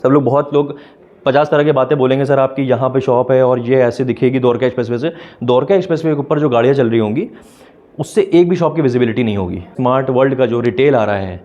सब लोग बहुत लोग 50 तरह की बातें बोलेंगे सर आपकी यहाँ पे शॉप है और ये ऐसे दिखेगी द्वारका एक्सप्रेसवे से। द्वारका एक्सप्रेसवे के ऊपर जो गाड़ियाँ चल रही होंगी उससे एक भी शॉप की विजिबिलिटी नहीं होगी। स्मार्ट वर्ल्ड का जो रिटेल आ रहा है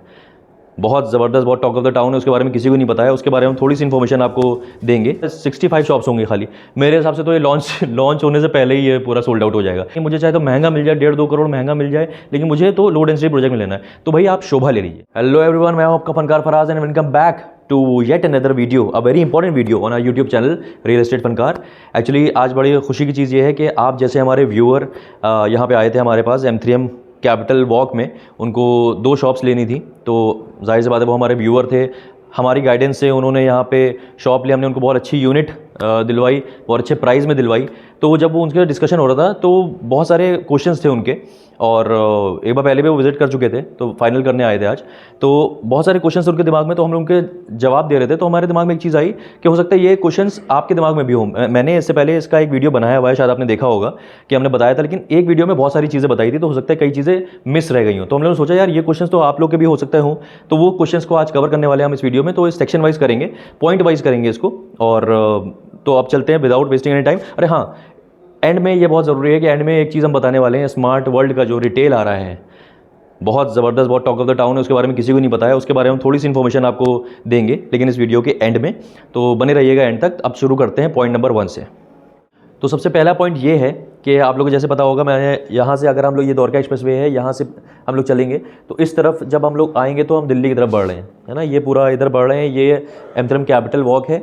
बहुत ज़बरदस्त, बहुत टॉक ऑफ द टाउन है, उसके बारे में किसी को नहीं पता है। उसके बारे में थोड़ी सी इन्फॉर्मेशन आपको देंगे। 65 शॉप्स होंगे खाली। मेरे हिसाब से तो ये लॉन्च होने से पहले ही ये पूरा सोल्ड आउट हो जाएगा। मुझे चाहे तो महंगा मिल जाए, 1.5-2 करोड़ महंगा मिल जाए, लेकिन मुझे तो लो डेंसिटी प्रोजेक्ट में लेना है। तो भाई आप शोभा ले लीजिए। हेलो एवरीवन, मैं हूं आपका Funkar Faraz and welcome back to yet another video, a very important video on our YouTube channel real estate Funkar. Actually आज बड़ी खुशी की चीज़ ये है कि आप जैसे हमारे व्यूअर यहाँ पे आए थे हमारे पास M3M कैपिटल वॉक में, उनको 2 शॉप्स लेनी थी। तो जाहिर सी बात है वो हमारे व्यूअर थे, हमारी गाइडेंस से उन्होंने यहाँ पे शॉप ली। हमने उनको बहुत अच्छी यूनिट दिलवाई, बहुत अच्छे प्राइस में दिलवाई। तो जब वो उनके डिस्कशन हो रहा था तो बहुत सारे क्वेश्चंस थे उनके, और एक बार पहले भी वो विजिट कर चुके थे तो फाइनल करने आए थे आज। तो बहुत सारे क्वेश्चंस उनके दिमाग में, तो हम उनके जवाब दे रहे थे। तो हमारे दिमाग में एक चीज़ आई कि हो सकता है ये क्वेश्चंस आपके दिमाग में भी हो। मैंने इससे पहले इसका एक वीडियो बनाया हुआ है, शायद आपने देखा होगा कि हमने बताया था, लेकिन एक वीडियो में बहुत सारी चीज़ें बताई थी, तो हो सकता है कई चीज़ें मिस रह गई हो। तो हम लोगों ने सोचा यार ये क्वेश्चंस तो आप लोग के भी हो सकते हो, तो वो क्वेश्चंस को आज कवर करने वाले हैं हम इस वीडियो में। तो इस सेक्शन वाइज करेंगे, पॉइंट वाइज करेंगे इसको। और तो अब चलते हैं विदाउट वेस्टिंग एनी टाइम। अरे हाँ, एंड में ये बहुत ज़रूरी है कि एंड में एक चीज़ हम बताने वाले हैं। स्मार्ट वर्ल्ड का जो रिटेल आ रहा है बहुत ज़बरदस्त, बहुत टॉक ऑफ द टाउन है, उसके बारे में किसी को नहीं पता है। उसके बारे में थोड़ी सी इन्फॉर्मेशन आपको देंगे, लेकिन इस वीडियो के एंड में, तो बने रहिएगा एंड तक। अब शुरू करते हैं पॉइंट नंबर 1 से। तो सबसे पहला पॉइंट ये है कि आप लोगों को जैसे पता होगा, मैंने यहाँ से, अगर हम लोग, ये द्वारका एक्सप्रेसवे है, यहाँ से हम लोग चलेंगे तो इस तरफ जब हम लोग आएंगे तो हम दिल्ली की तरफ बढ़ रहे हैं, है ना। ये पूरा इधर बढ़ रहे हैं। ये M3M कैपिटल वॉक है,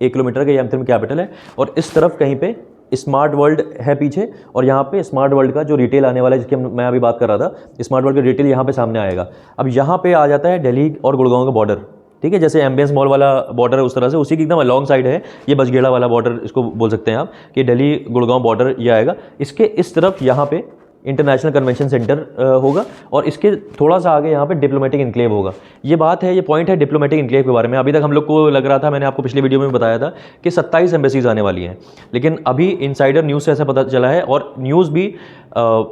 1 किलोमीटर का ये M3M कैपिटल है। और इस तरफ कहीं पे स्मार्ट वर्ल्ड है पीछे, और यहाँ पे स्मार्ट वर्ल्ड का जो रिटेल आने वाला है, जिसकी मैं अभी बात कर रहा था, स्मार्ट वर्ल्ड का रिटेल यहाँ पे सामने आएगा। अब यहाँ पे आ जाता है दिल्ली और गुड़गांव का बॉर्डर, ठीक है। जैसे एम्बियंस मॉल वाला बॉर्डर है उस तरह से, उसी की एकदम लॉन्ग साइड है ये बसगेड़ा वाला बॉर्डर, इसको बोल सकते हैं आप, कि दिल्ली गुड़गांव बॉर्डर ये आएगा। इसके इस तरफ यहाँ पे इंटरनेशनल कन्वेंशन सेंटर होगा, और इसके थोड़ा सा आगे यहाँ पे डिप्लोमेटिक इनक्लेव होगा। ये बात है, ये पॉइंट है डिप्लोमेटिक इनक्लेव के बारे में। अभी तक हम लोग को लग रहा था, मैंने आपको पिछले वीडियो में बताया था कि 27 एम्बेसीज आने वाली हैं, लेकिन अभी इनसाइडर न्यूज़ से ऐसा पता चला है, और न्यूज़ भी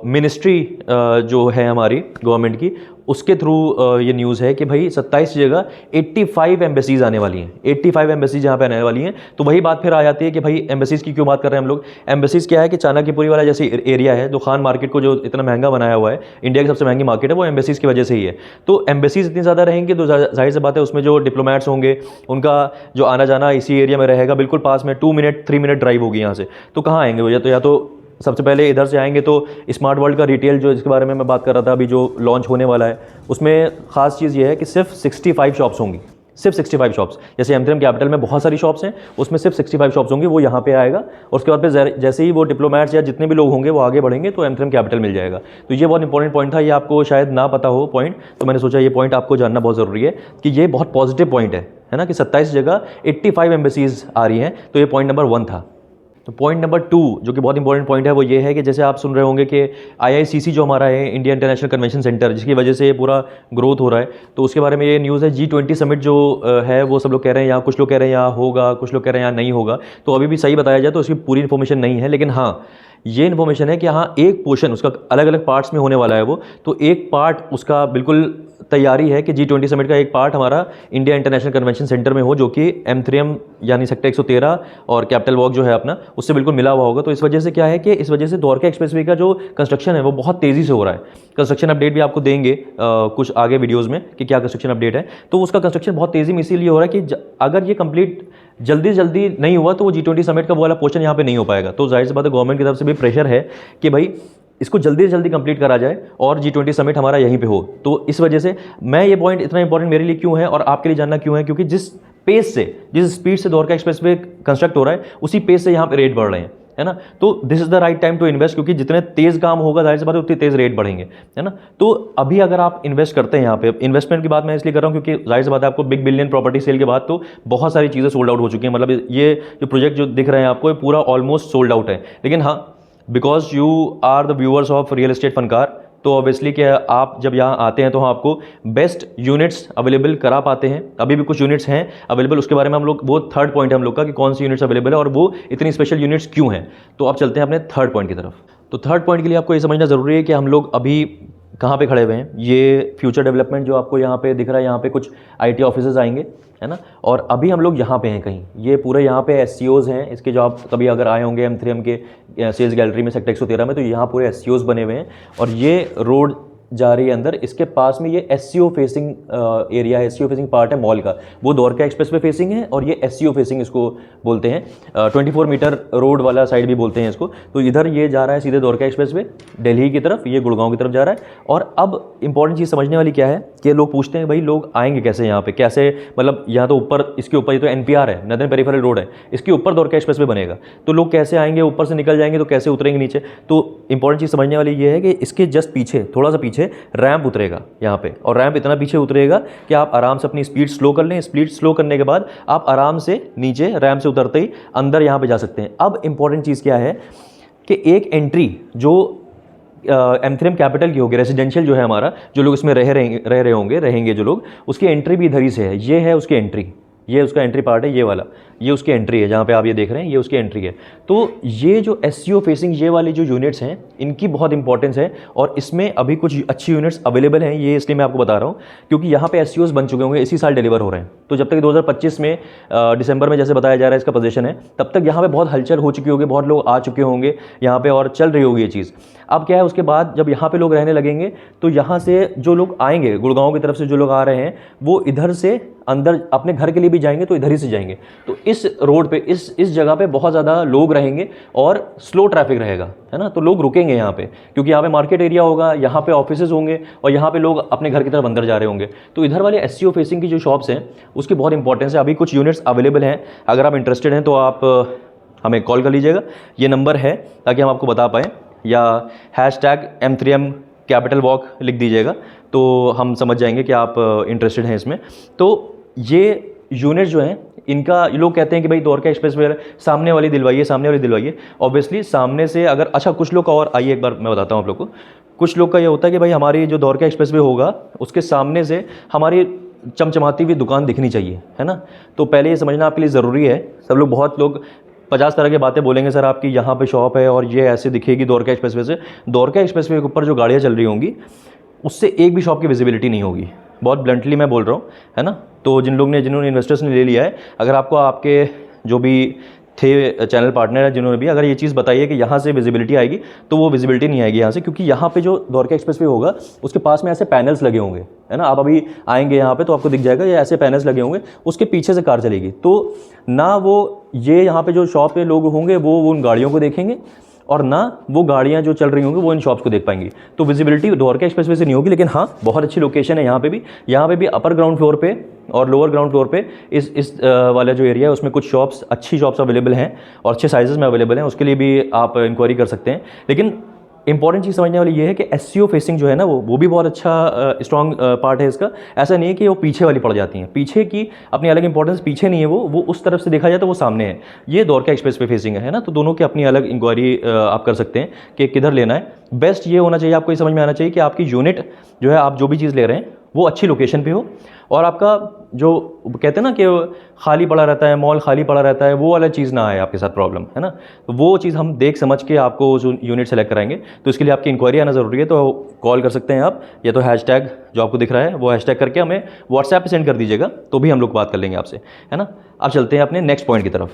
मिनिस्ट्री जो है हमारी गवर्नमेंट की, उसके थ्रू ये न्यूज़ है कि भाई 27 की जगह 85 एम्बेसीज आने वाली हैं। 85 एम्बेसीज यहाँ पे आने वाली हैं। तो वही बात फिर आ जाती है कि भाई एम्बेसीज की क्यों बात कर रहे हैं हम लोग। एम्बेसीज क्या है कि चाणक्यपुरी वाला जैसे एरिया है, जो खान मार्केट को जो इतना महंगा बनाया हुआ है, इंडिया की सबसे महंगी मार्केट है, वो एम्बेसीज की वजह से ही है। तो एम्बेसीज इतनी ज़्यादा रहेंगी तो जाहिर सी बात है उसमें जो डिप्लोमेट्स होंगे उनका जो आना जाना इसी एरिया में रहेगा, बिल्कुल पास में, 2 मिनट 3 मिनट ड्राइव होगी यहाँ से। तो कहाँ आएंगे वो, या तो सबसे पहले इधर से आएंगे तो स्मार्ट वर्ल्ड का रिटेल, जो इसके बारे में मैं बात कर रहा था अभी, जो लॉन्च होने वाला है, उसमें खास चीज़ ये है कि सिर्फ 65 शॉप्स होंगी, सिर्फ 65 शॉप्स। जैसे M3M कैपिटल में बहुत सारी शॉप्स हैं, उसमें सिर्फ 65 शॉप्स होंगी, वो यहाँ पे आएगा। और उसके बाद फिर जैसे ही वो डिप्लोमेट्स या जितने भी लोग होंगे वो आगे बढ़ेंगे तो M3M कैपिटल मिल जाएगा। तो ये बहुत इंपॉर्टेंट पॉइंट था, ये आपको शायद ना पता हो पॉइंट, तो मैंने सोचा ये पॉइंट आपको जानना बहुत ज़रूरी है कि ये बहुत पॉजिटिव पॉइंट है ना, कि 27 जगह 85 एम्बेसीज आ रही हैं। तो ये पॉइंट नंबर 1 था। तो पॉइंट नंबर 2 जो कि बहुत इंपॉर्टेंट पॉइंट है, वो ये है कि जैसे आप सुन रहे होंगे कि IICC जो हमारा है, इंडिया इंटरनेशनल कन्वेंशन सेंटर, जिसकी वजह से पूरा ग्रोथ हो रहा है, तो उसके बारे में ये न्यूज़ है। G20 समिट जो है वो सब लोग कह रहे हैं यहाँ, कुछ लोग कह रहे हैं यहाँ होगा, कुछ लोग कह रहे हैं यहाँ नहीं होगा। तो अभी भी सही बताया जाए तो उसकी पूरी इन्फॉर्मेशन नहीं है, लेकिन हाँ ये इन्फॉर्मेशन है कि हाँ एक पोर्शन उसका अलग अलग पार्ट्स में होने वाला है वो। तो एक पार्ट उसका बिल्कुल तैयारी है कि G20 समिट का एक पार्ट हमारा इंडिया इंटरनेशनल कन्वेंशन सेंटर में हो, जो कि M3M यानी सेक्टर 113 और कैपिटल वॉक जो है अपना, उससे बिल्कुल मिला हुआ होगा। तो इस वजह से क्या है कि इस वजह से द्वारका एक्सप्रेसवे का जो कंस्ट्रक्शन है वो बहुत तेज़ी से हो रहा है। कंस्ट्रक्शन अपडेट भी आपको देंगे कुछ आगे वीडियोज़ में कि क्या कंस्ट्रक्शन अपडेट है। तो उसका कंस्ट्रक्शन बहुत तेज़ी में इसीलिए हो रहा है कि अगर ये कंप्लीट जल्दी नहीं हुआ तो वो G20 समिट का वो वाला पोर्शन यहाँ पे नहीं हो पाएगा। तो जाहिर सी बात है गवर्नमेंट की तरफ से भी प्रेशर है कि भाई इसको जल्दी से जल्दी कंप्लीट करा जाए और G20 समिट हमारा यहीं पे हो। तो इस वजह से मैं ये पॉइंट इतना इंपॉर्टेंट मेरे लिए क्यों है और आपके लिए जानना क्यों है, क्योंकि जिस पेस से, जिस स्पीड से द्वारका एक्सप्रेसवे कंस्ट्रक्ट हो रहा है, उसी पेस से यहाँ पे रेट बढ़ रहे हैं, है ना। तो this is the right time to invest, क्योंकि जितने तेज़ काम होगा जाहिर सी बात है उतनी तेज़ रेट बढ़ेंगे, है ना। तो अभी अगर आप इन्वेस्ट करते हैं यहाँ पे, इन्वेस्टमेंट की बात मैं इसलिए कर रहा हूँ क्योंकि जाहिर सी बात है आपको बिग बिलियन प्रॉपर्टी सेल के बाद तो बहुत सारी चीज़ें सोल्ड आउट हो चुकी हैं। मतलब ये जो प्रोजेक्ट जो दिख रहे हैं आपको, ये पूरा ऑलमोस्ट सोल्ड आउट है। लेकिन हाँ, because you are the viewers of real estate Funkar, तो ऑब्वियसली कि आप जब यहाँ आते हैं तो हम आपको बेस्ट यूनिट्स अवेलेबल करा पाते हैं। अभी भी कुछ यूनिट्स हैं अवेलेबल, उसके बारे में हम लोग, वो थर्ड पॉइंट है हम लोग का कि कौन सी यूनिट्स अवेलेबल है और वो इतनी स्पेशल यूनिट्स क्यों हैं। तो आप चलते हैं अपने थर्ड पॉइंट की तरफ। तो थर्ड पॉइंट के लिए आपको ये समझना ज़रूरी है कि हम लोग अभी कहाँ पे खड़े हुए हैं, ये फ्यूचर डेवलपमेंट जो आपको यहाँ पे दिख रहा है, यहाँ पे कुछ आईटी ऑफिसेज आएंगे, है ना। और अभी हम लोग यहाँ पे हैं कहीं, ये पूरे यहाँ पे SCOs हैं इसके, जो आप कभी अगर आए होंगे M3M के सेल्स गैलरी में सेक्टर 113 में, तो यहाँ पूरे SCOs बने हुए हैं और ये रोड जा रही है अंदर। इसके पास में ये SCO फेसिंग एरिया है, SCO फेसिंग पार्ट है मॉल का, वो द्वारका एक्सप्रेस पे फेसिंग है और ये SCO फेसिंग इसको बोलते हैं, 24 मीटर रोड वाला साइड भी बोलते हैं इसको। तो इधर ये जा रहा है सीधे द्वारका एक्सप्रेस पे दिल्ली की तरफ, ये गुड़गांव की तरफ जा रहा है। और अब इंपॉर्टेंट चीज़ समझने वाली क्या है कि लोग पूछते हैं भाई लोग आएंगे कैसे यहाँ पे, कैसे मतलब यहाँ तो ऊपर, इसके ऊपर ये तो NPR है, नॉर्दर्न पेरिफेरल रोड है, इसके ऊपर द्वारका एक्सप्रेस पे बनेगा, तो लोग कैसे आएंगे, ऊपर से निकल जाएंगे तो कैसे उतरेंगे नीचे। तो इंपॉर्टेंट चीज़ समझने वाली ये है कि इसके जस्ट पीछे, थोड़ा सा पीछे रैंप उतरेगा यहाँ पे, और रैंप इतना पीछे उतरेगा कि आप आराम से अपनी स्पीड स्लो कर लें। स्पीड स्लो करने के बाद आप आराम से नीचे रैंप से उतरते ही अंदर यहाँ पे जा सकते हैं। अब इंपॉर्टेंट चीज़ क्या है कि एक एंट्री जो M3M कैपिटल की होगी, रेजिडेंशियल जो है हमारा, जो लोग इसमें रह रहे होंगे, रहेंगे जो लोग, उसकी एंट्री भी इधर ही से है। ये है उसकी एंट्री, ये उसका एंट्री पार्ट है, ये वाला, ये उसकी एंट्री है, जहाँ पे आप ये देख रहे हैं, ये उसकी एंट्री है। तो ये जो SCO फेसिंग ये वाली जो यूनिट्स हैं, इनकी बहुत इंपॉर्टेंस है और इसमें अभी कुछ अच्छी यूनिट्स अवेलेबल हैं। ये इसलिए मैं आपको बता रहा हूँ क्योंकि यहाँ पे SCOs बन चुके होंगे, इसी साल डिलीवर हो रहे हैं। तो जब तक 2025 में दिसंबर में जैसे बताया जा रहा है इसका पोजीशन है, तब तक यहाँ पे बहुत हलचल हो चुकी होगी, बहुत लोग आ चुके होंगे यहाँ पे और चल रही होगी ये चीज़। अब क्या है, उसके बाद जब यहाँ पे लोग रहने लगेंगे तो यहाँ से जो लोग आएंगे, गुड़गांव की तरफ से जो लोग आ रहे हैं, वो इधर से अंदर अपने घर के लिए भी जाएंगे तो इधर ही से जाएंगे। तो इस रोड पे, इस जगह पे बहुत ज़्यादा लोग रहेंगे और स्लो ट्रैफिक रहेगा, है ना। तो लोग रुकेंगे यहाँ पे क्योंकि यहाँ पे मार्केट एरिया होगा, यहाँ पे ऑफिसेज होंगे और यहाँ पे लोग अपने घर की तरफ अंदर जा रहे होंगे। तो इधर वाले SCO फेसिंग की जो शॉप्स हैं उसकी बहुत इंपॉर्टेंस है। अभी कुछ यूनिट्स अवेलेबल हैं, अगर आप इंटरेस्टेड हैं तो आप हमें कॉल कर लीजिएगा, ये नंबर है ताकि हम आपको बता पाएँ, या #M3M कैपिटल वॉक लिख दीजिएगा तो हम समझ जाएंगे कि आप इंटरेस्टेड हैं इसमें। तो ये यूनिट जो हैं इनका, लोग कहते हैं कि भाई द्वारका एक्सप्रेस वे सामने वाली दिलवाइए, सामने वाली दिलवाइए। ऑब्वियसली सामने से अगर, अच्छा कुछ लोग का, और आइए एक बार मैं बताता हूँ आप लोग को, कुछ लोग का ये होता है कि भाई हमारी जो द्वारका एक्सप्रेस वे होगा उसके सामने से हमारी चमचमाती हुई दुकान दिखनी चाहिए, है ना। तो पहले ये समझना आपके लिए ज़रूरी है। सब लोग, बहुत लोग 50 तरह की बातें बोलेंगे, सर आपकी यहाँ पे शॉप है और ये ऐसे दिखेगी द्वारका एक्सप्रेस वे से। द्वारका एक्सप्रेस वे के ऊपर जो गाड़ियाँ चल रही होंगी उससे एक भी शॉप की विजिबिलिटी नहीं होगी, बहुत ब्लंटली मैं बोल रहा हूँ, है ना। तो जिन्होंने इन्वेस्टर्स ने ले लिया है, अगर आपको आपके जो भी थे चैनल पार्टनर है जिन्होंने भी, अगर ये चीज़ बताई है कि यहाँ से विजिबिलिटी आएगी, तो वो विजिबिलिटी नहीं आएगी यहाँ से, क्योंकि यहाँ पे जो द्वारका एक्सप्रेस वे होगा उसके पास में ऐसे पैनल्स लगे होंगे, है ना। आप अभी आएंगे यहाँ पे तो आपको दिख जाएगा, ये ऐसे पैनल्स लगे होंगे, उसके पीछे से कार चलेगी। तो ना वो ये यहाँ पे जो शॉप पे लोग होंगे वो उन गाड़ियों को देखेंगे, और ना वो गाड़ियाँ जो चल रही होंगी वो इन शॉप्स को देख पाएंगी। तो विजिबिलिटी द्वारका एक्सप्रेस वे से नहीं होगी। लेकिन हाँ, बहुत अच्छी लोकेशन है यहाँ पे भी अपर ग्राउंड फ्लोर पे और लोअर ग्राउंड फ्लोर पे इस वाला जो एरिया है उसमें कुछ शॉप्स, अच्छी शॉप्स अवेलेबल हैं और अच्छे साइजेस में अवेलेबल हैं, उसके लिए भी आप इंक्वायरी कर सकते हैं। लेकिन इंपॉर्टेंट चीज़ समझने वाली ये है कि SCO फेसिंग जो है ना वो भी बहुत अच्छा स्ट्रॉन्ग पार्ट है इसका। ऐसा नहीं है कि वो पीछे वाली पड़ जाती हैं, पीछे की अपनी अलग इंपॉर्टेंस पीछे नहीं है, वो उस तरफ से देखा जाए तो वो सामने है। ये द्वारका एक्सप्रेस पे फेसिंग है ना, तो दोनों की अपनी अलग इंक्वायरी आप कर सकते हैं कि किधर लेना है। बेस्ट ये होना चाहिए, आपको ये समझ में आना चाहिए कि आपकी यूनिट जो है, आप जो भी चीज़ ले रहे हैं वो अच्छी लोकेशन पे हो, और आपका जो कहते हैं ना कि खाली पड़ा रहता है, मॉल खाली पड़ा रहता है, वो वाला चीज़ ना आए आपके साथ प्रॉब्लम, है ना। तो वो चीज़ हम देख समझ के आपको जो यूनिट सेलेक्ट कराएंगे, तो इसके लिए आपकी इंक्वायरी आना ज़रूरी है। तो कॉल कर सकते हैं आप, या तो हैशटैग जो आपको दिख रहा है वो हैशटैग करके हमें व्हाट्सएप पे सेंड कर दीजिएगा, तो भी हम लोग बात कर लेंगे आपसे, है ना। अब चलते हैं अपने नेक्स्ट पॉइंट की तरफ।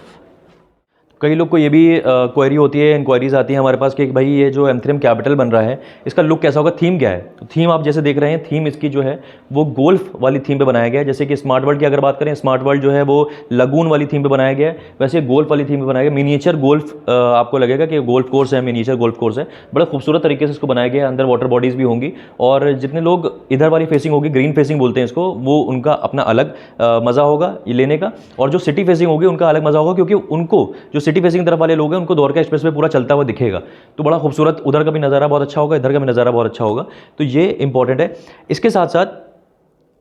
कई लोग को ये भी क्वेरी होती है, इंक्वायरीज आती है हमारे पास कि भाई ये जो M3M कैपिटल बन रहा है इसका लुक कैसा होगा, थीम क्या है। तो थीम आप जैसे देख रहे हैं, थीम इसकी जो है वो गोल्फ वाली थीम पे बनाया गया है। जैसे कि स्मार्ट वर्ल्ड की अगर बात करें, स्मार्ट वर्ल्ड जो है वो लगून वाली थीम पे बनाया गया है, वैसे गोल्फ वाली थीम पे बनाया गया। मिनिएचर गोल्फ आपको लगेगा कि गोल्फ कोर्स है, मिनिएचर गोल्फ कोर्स है, बड़ा खूबसूरत तरीके से इसको बनाया गया है। अंदर वाटर बॉडीज़ भी होंगी, और जितने लोग इधर वाली फेसिंग होगी, ग्रीन फेसिंग बोलते हैं इसको, वो उनका अपना अलग मज़ा होगा ये लेने का, और जो सिटी फेसिंग होगी उनका अलग मज़ा होगा, क्योंकि उनको जो सिटी फेसिंग तरफ वाले लोग उनको द्वारका एक्सप्रेस वे पूरा चलता हुआ दिखेगा। तो बड़ा खूबसूरत, उधर का भी नज़ारा बहुत अच्छा होगा, इधर का भी नज़ारा बहुत अच्छा होगा। तो ये इंपॉर्टेंट है। इसके साथ साथ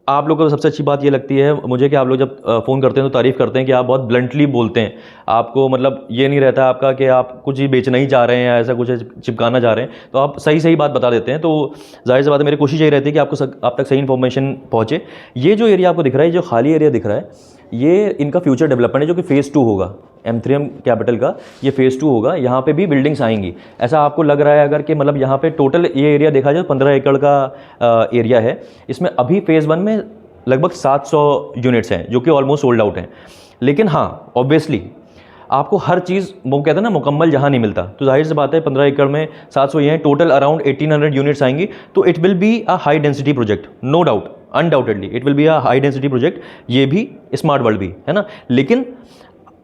आप लोगों को सबसे अच्छी बात ये लगती है मुझे कि आप लोग जब फ़ोन करते हैं तो तारीफ़ करते हैं कि आप बहुत ब्लंटली बोलते हैं। आपको मतलब ये नहीं रहता आपका कि आप कुछ ही बेचना ही चाह रहे हैं या ऐसा कुछ चिपकाना चाह रहे हैं, तो आप सही सही बात बता देते हैं। तो जाहिर सी बात है, मेरी कोशिश यही रहती है कि आप तक सही इन्फॉर्मेशन पहुँचे। ये जो एरिया आपको दिख रहा है, जो खाली एरिया दिख रहा है, ये इनका फ्यूचर डेवलपमेंट है जो कि फ़ेज़ 2 होगा, M3M कैपिटल का ये फ़ेज़ 2 होगा। यहाँ पे भी बिल्डिंग्स आएंगी, ऐसा आपको लग रहा है अगर कि मतलब यहाँ पे टोटल ये एरिया देखा जाए 15 एकड़ का एरिया है। इसमें अभी फ़ेज़ 1 में लगभग 700 यूनिट्स हैं जो कि ऑलमोस्ट सोल्ड आउट हैं। लेकिन हाँ, ऑब्वियसली आपको हर चीज़, वो कहते हैं ना, मुकम्मल जहाँ नहीं मिलता, तो जाहिर सी बात है 15 एकड़ में 700 ये हैं, टोटल अराउंड 1800 यूनिट्स आएंगी। तो it will be a high density project, no doubt, undoubtedly it will be a high density project. ये भी स्मार्ट वर्ल्ड भी है ना। लेकिन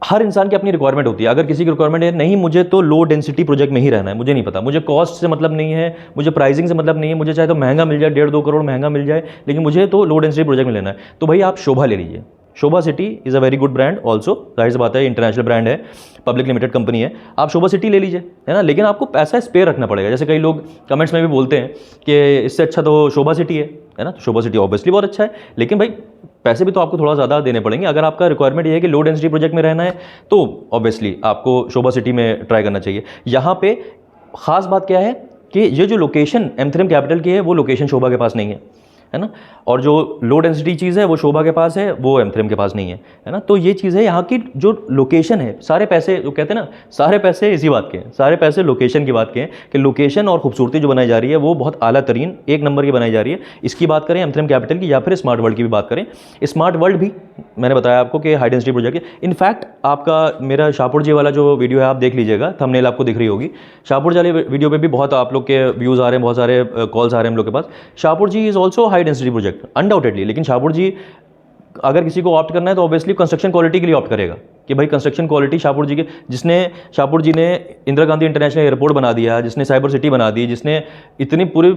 हर इंसान की अपनी रिक्वायरमेंट होती है। अगर किसी की रिक्वायरमेंट है नहीं मुझे तो लो डेंसिटी प्रोजेक्ट में ही रहना है, मुझे नहीं पता, मुझे कॉस्ट से मतलब नहीं है, मुझे प्राइसिंग से मतलब नहीं है, मुझे चाहे तो महंगा मिल जाए, 1.5-2 करोड़ महंगा मिल जाए, लेकिन मुझे तो लो डेंसिटी प्रोजेक्ट में लेना है, तो भाई आप शोभा ले लीजिए। Sobha city is a very good brand also, जाहिर सी बात है इंटरनेशनल ब्रांड है, पब्लिक लिमिटेड कंपनी है, आप शोभा सिटी ले लीजिए, है ना। लेकिन आपको पैसा स्पेयर रखना पड़ेगा। जैसे कई लोग कमेंट्स में भी बोलते हैं कि इससे अच्छा तो शोभा सिटी है ना। तो शोभा सिटी ऑब्वियसली बहुत अच्छा है, लेकिन भाई पैसे भी तो आपको थोड़ा ज़्यादा देने पड़ेंगे। अगर आपका रिक्वायरमेंट ये है कि लो डेंसिटी प्रोजेक्ट में रहना है तो ऑब्वियसली आपको शोभा सिटी में ट्राई करना चाहिए। यहाँ पे ख़ास बात क्या है कि ये जो लोकेशन M3M कैपिटल की है वो लोकेशन शोभा के पास नहीं है ना। और जो लो डेंसिटी चीज़ है वो शोभा के पास है, वो M3M के पास नहीं है ना। तो ये चीज़ है, यहाँ की जो लोकेशन है, सारे पैसे जो कहते हैं ना, सारे पैसे इसी बात के हैं, सारे पैसे लोकेशन की बात के हैं कि लोकेशन और खूबसूरती जो बनाई जा रही है वो बहुत आला तरीन एक नंबर की बनाई जा रही है। इसकी बात करें M3M कैपिटल की या फिर स्मार्ट वर्ल्ड की भी बात करें, स्मार्ट वर्ल्ड भी मैंने बताया आपको कि हाई डेंसिटी प्रोजेक्ट है। इनफैक्ट आपका मेरा शाहपुर जी वाला जो वीडियो है आप देख लीजिएगा, थंबनेल आपको दिख रही होगी, शाहपुर वाले वीडियो पे भी बहुत आप लोग के व्यूज़ आ रहे हैं, बहुत सारे कॉल्स आ रहे हैं हम लोग के पास। Shapoorji is also high density project undoubtedly, लेकिन शाहपुर जी अगर किसी को ऑप्ट करना है तो ऑब्वियसली कंस्ट्रक्शन क्वालिटी के लिए ऑप्ट करेगा कि भाई कंस्ट्रक्शन क्वालिटी शाहपुर जी के, जिसने शाहपुर जी ने इंदिरा गांधी इंटरनेशनल एयरपोर्ट बना दिया, जिसने साइबर सिटी बना दी, जिसने इतनी पूरी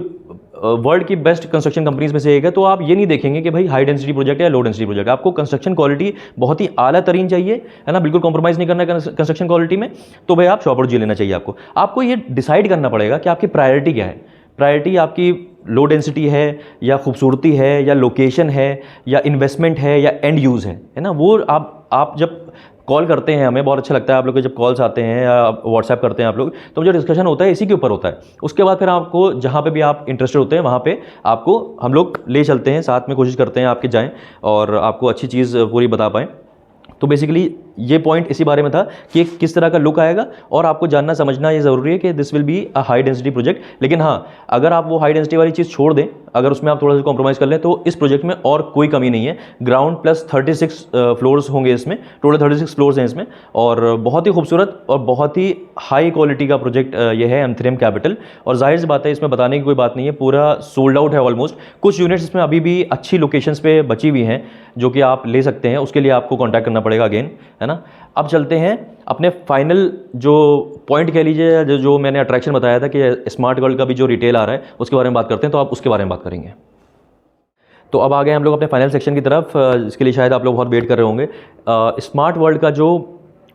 वर्ल्ड की बेस्ट कंस्ट्रक्शन कंपनीज में से एक है, तो आप ये नहीं देखेंगे कि भाई हाई डेंसिटी प्रोजेक्ट है या लो डेंसिटी प्रोजेक्ट। आपको कंस्ट्रक्शन क्वालिटी बहुत ही आला तरीन चाहिए, है ना, बिल्कुल कॉम्प्रोमाइज़ नहीं करना है कंस्ट्रक्शन क्वालिटी में, तो भाई आप शाहपुर जी लेना चाहिए। आपको ये डिसाइड करना पड़ेगा कि आपकी प्रायोरिटी क्या है। प्रायोरिटी आपकी लो डेंसिटी है या खूबसूरती है या लोकेशन है या इन्वेस्टमेंट है या एंड यूज़ है ना। वो आप जब कॉल करते हैं, हमें बहुत अच्छा लगता है आप लोग के जब कॉल्स आते हैं या व्हाट्सएप करते हैं आप लोग, तो जो डिस्कशन होता है इसी के ऊपर होता है। उसके बाद फिर आपको जहाँ पे भी आप इंटरेस्टेड होते हैं वहाँ पे आपको हम लोग ले चलते हैं, साथ में कोशिश करते हैं आपके जाएँ और आपको अच्छी चीज़ पूरी बता पाएँ। तो बेसिकली ये पॉइंट इसी बारे में था कि किस तरह का लुक आएगा और आपको जानना समझना ये ज़रूरी है कि this will be a high density project. लेकिन हाँ, अगर आप वो हाई डेंसिटी वाली चीज़ छोड़ दें, अगर उसमें आप थोड़ा सा कॉम्प्रोमाइज़ कर लें, तो इस प्रोजेक्ट में और कोई कमी नहीं है। ग्राउंड प्लस 36 फ्लोर्स होंगे इसमें, टोटल 36 फ्लोर्स हैं इसमें, और बहुत ही खूबसूरत और बहुत ही हाई क्वालिटी का प्रोजेक्ट ये है M3M कैपिटल। और जाहिर सी बात है इसमें बताने की कोई बात नहीं है, पूरा सोल्ड आउट है ऑलमोस्ट। कुछ यूनिट्स इसमें अभी भी अच्छी लोकेशंस पे बची हुई हैं जो कि आप ले सकते हैं, उसके लिए आपको कॉन्टैक्ट करना पड़ेगा अगेन, है ना। अब चलते हैं अपने फाइनल जो पॉइंट कह लीजिए, जो मैंने अट्रैक्शन बताया था कि स्मार्ट वर्ल्ड का भी जो रिटेल आ रहा है उसके बारे में बात करते हैं। तो आप उसके बारे में बात करेंगे। तो अब आ गए हम लोग अपने फाइनल सेक्शन की तरफ, जिसके लिए शायद आप लोग बहुत वेट कर रहे होंगे। स्मार्ट वर्ल्ड का जो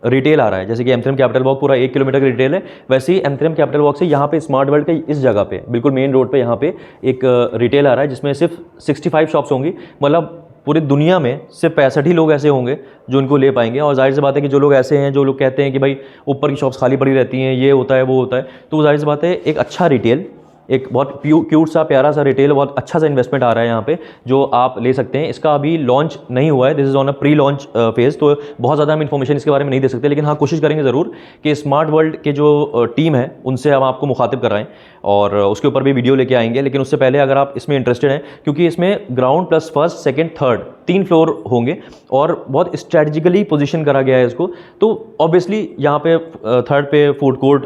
रिटेल आ रहा है, जैसे कि M3M कैपिटल वॉक पूरा 1 किलोमीटर का रिटेल है, वैसे ही M3M कैपिटल वॉक से यहाँ पे स्मार्ट वर्ल्ड के इस जगह पे बिल्कुल मेन रोड पे यहाँ पे एक रिटेल आ रहा है जिसमें सिर्फ 65 शॉप्स होंगी। मतलब पूरी दुनिया में सिर्फ 65 ही लोग ऐसे होंगे जो इनको ले पाएंगे। और जाहिर सी बात है कि जो लोग ऐसे हैं, जो लोग कहते हैं कि भाई ऊपर की शॉप्स खाली पड़ी रहती हैं, ये होता है वो होता है, तो जाहिर सी बात है एक अच्छा रिटेल, एक बहुत क्यूट सा प्यारा सा रिटेल, बहुत अच्छा सा इन्वेस्टमेंट आ रहा है यहाँ पे जो आप ले सकते हैं। इसका अभी लॉन्च नहीं हुआ है, this is on a pre launch phase, तो बहुत ज़्यादा हम इन्फॉर्मेशन इसके बारे में नहीं दे सकते। लेकिन हाँ, कोशिश करेंगे ज़रूर कि स्मार्ट वर्ल्ड के जो टीम है उनसे हम आपको मुखातिब कराएं और उसके ऊपर भी वीडियो लेके आएंगे। लेकिन उससे पहले अगर आप इसमें इंटरेस्टेड हैं, क्योंकि इसमें ground plus first second third 3 floor होंगे और बहुत स्ट्रेटजिकली पोजीशन करा गया है इसको, तो ऑब्वियसली यहाँ पे थर्ड पे फूड कोर्ट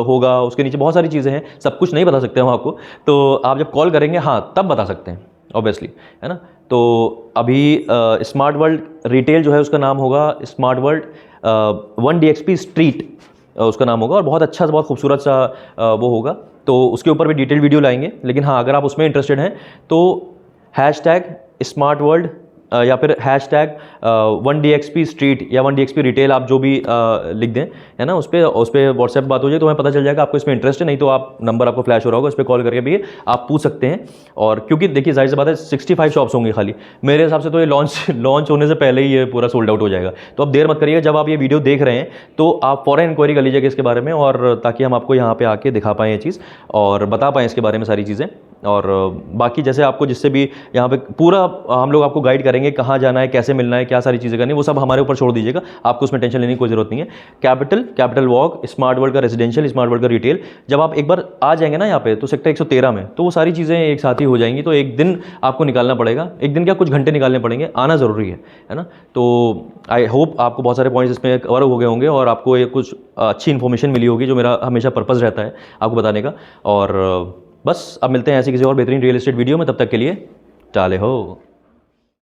होगा, उसके नीचे बहुत सारी चीज़ें हैं, सब कुछ नहीं बता सकते हम आपको, तो आप जब कॉल करेंगे हाँ तब बता सकते हैं ऑब्वियसली, है ना। तो अभी स्मार्ट वर्ल्ड रिटेल जो है उसका नाम होगा स्मार्ट वर्ल्ड 1DXP स्ट्रीट उसका नाम होगा, और बहुत अच्छा सा बहुत खूबसूरत सा वो होगा, तो उसके ऊपर भी डिटेल वीडियो लाएंगे। लेकिन हाँ, अगर आप उसमें इंटरेस्टेड हैं तो #स्मार्ट वर्ल्ड या फिर #1DXP स्ट्रीट या 1DXP रिटेल आप जो भी लिख दें, है ना, उस पर व्हाट्सएप बात हो जाए तो हमें पता चल जाएगा आपको इसमें इंटरेस्ट है। नहीं तो आप नंबर आपको फ्लैश हो रहा होगा, उस पर कॉल करके भी आप पूछ सकते हैं। और क्योंकि देखिए जाहिर सी बात है 65 शॉप्स होंगी खाली, मेरे हिसाब से तो ये लॉन्च होने से पहले ही ये पूरा सोल्ड आउट हो जाएगा। तो अब देर मत करिएगा, जब आप ये वीडियो देख रहे हैं तो आप फ़ौरन इंक्वायरी कर लीजिएगा इसके बारे में, और ताकि हम आपको यहाँ पर आके दिखा पाएँ ये चीज़ और बता पाएँ इसके बारे में सारी चीज़ें। और बाकी जैसे आपको जिससे भी यहाँ पे पूरा हम लोग आपको गाइड करेंगे करेंगे, कहाँ जाना है, कैसे मिलना है, क्या सारी चीज़ें करनी है, वो सब हमारे ऊपर छोड़ दीजिएगा। आपको उसमें टेंशन लेने की कोई ज़रूरत नहीं है। कैपिटल वॉक, स्मार्ट वर्ल्ड का रेजिडेंशियल, स्मार्ट वर्ल्ड का रिटेल, जब आप एक बार आ जाएंगे ना यहाँ पे तो सेक्टर 113 में, तो वो सारी चीज़ें एक साथ ही हो जाएंगी। तो एक दिन आपको निकालना पड़ेगा, एक दिन क्या कुछ घंटे निकालने पड़ेंगे, आना ज़रूरी है ना। तो आई होप आपको बहुत सारे पॉइंट्स इसमें कवर हो गए होंगे और आपको ये कुछ अच्छी इन्फॉर्मेशन मिली होगी, जो मेरा हमेशा पर्पज़ रहता है आपको बताने का। और बस अब मिलते हैं ऐसी किसी और बेहतरीन रियल एस्टेट वीडियो में, तब तक के लिए टाले हो।